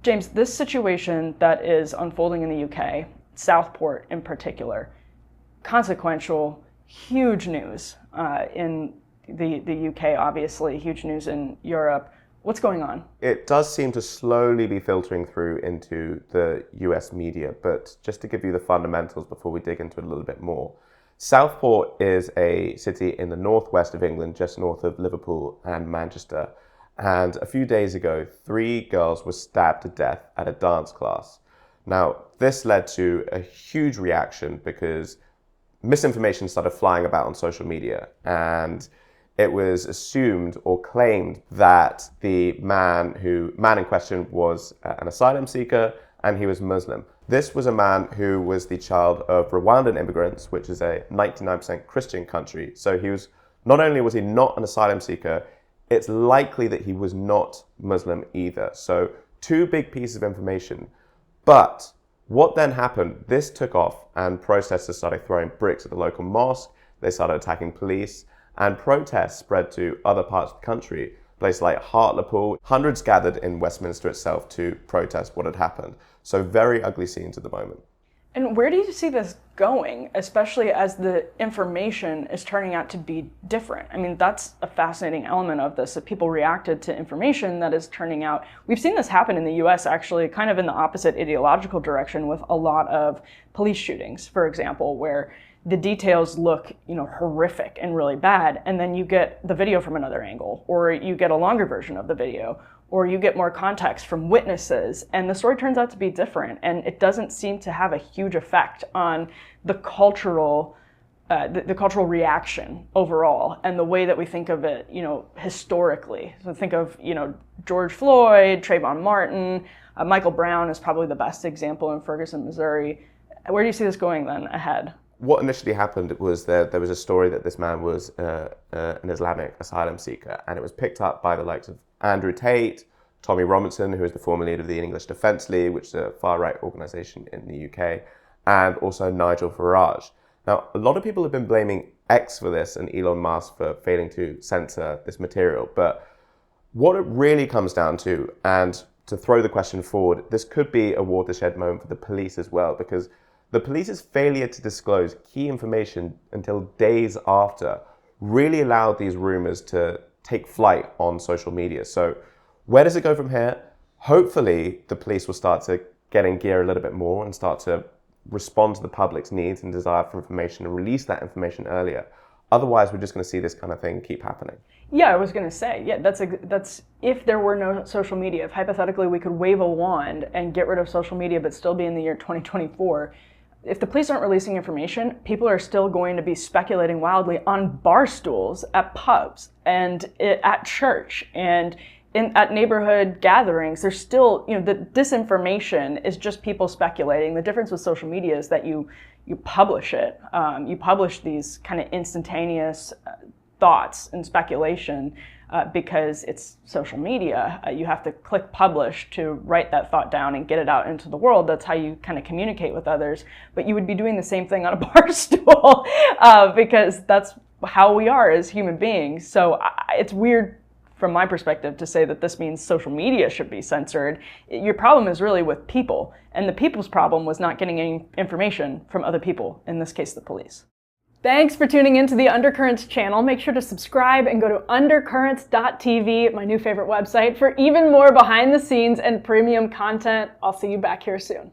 James, this situation that is unfolding in the UK, Southport in particular, consequential, huge news in the UK, obviously, huge news in Europe. What's going on? It does seem to slowly be filtering through into the US media, but just to give you the fundamentals before we dig into it a little bit more. Southport is a city in the northwest of England, just north of Liverpool and Manchester. And a few days ago, 3 girls were stabbed to death at a dance class. Now, this led to a huge reaction because misinformation started flying about on social media, and it was assumed or claimed that the man in question was an asylum seeker and he was Muslim. This was a man who was the child of Rwandan immigrants, which is a 99% Christian country. So not only was he not an asylum seeker, it's likely that he was not Muslim either. So 2 big pieces of information. But what then happened, this took off and protesters started throwing bricks at the local mosque. They started attacking police, and protests spread to other parts of the country, places like Hartlepool. Hundreds gathered in Westminster itself to protest what had happened. So very ugly scenes at the moment. And where do you see this going, especially as the information is turning out to be different? I mean, that's a fascinating element of this, that people reacted to information that is turning out. We've seen this happen in the US, actually, kind of in the opposite ideological direction with a lot of police shootings, for example, where the details look, horrific and really bad, and then you get the video from another angle, or you get a longer version of the video, or you get more context from witnesses, and the story turns out to be different, and it doesn't seem to have a huge effect on the cultural reaction overall, and the way that we think of it, historically. So think of, George Floyd, Trayvon Martin, Michael Brown is probably the best example in Ferguson, Missouri. Where do you see this going then ahead? What initially happened was there was a story that this man was an Islamic asylum seeker, and it was picked up by the likes of Andrew Tate, Tommy Robinson, who is the former leader of the English Defence League, which is a far-right organisation in the UK, and also Nigel Farage. Now, a lot of people have been blaming X for this and Elon Musk for failing to censor this material, but what it really comes down to, and to throw the question forward, this could be a watershed moment for the police as well, because the police's failure to disclose key information until days after really allowed these rumors to take flight on social media. So where does it go from here? Hopefully, the police will start to get in gear a little bit more and start to respond to the public's needs and desire for information and release that information earlier. Otherwise, we're just going to see this kind of thing keep happening. Yeah, I was going to say, that's if there were no social media, if hypothetically we could wave a wand and get rid of social media but still be in the year 2024, if the police aren't releasing information, people are still going to be speculating wildly on bar stools at pubs and at church and at neighborhood gatherings. There's still, the disinformation is just people speculating. The difference with social media is that you publish it. You publish these kind of instantaneous thoughts and speculation because it's social media. You have to click publish to write that thought down and get it out into the world. That's how you kind of communicate with others. But you would be doing the same thing on a bar stool because that's how we are as human beings. So it's weird from my perspective to say that this means social media should be censored. Your problem is really with people, and the people's problem was not getting any information from other people, in this case the police. Thanks for tuning into the Undercurrents channel. Make sure to subscribe and go to undercurrents.tv, my new favorite website, for even more behind the scenes and premium content. I'll see you back here soon.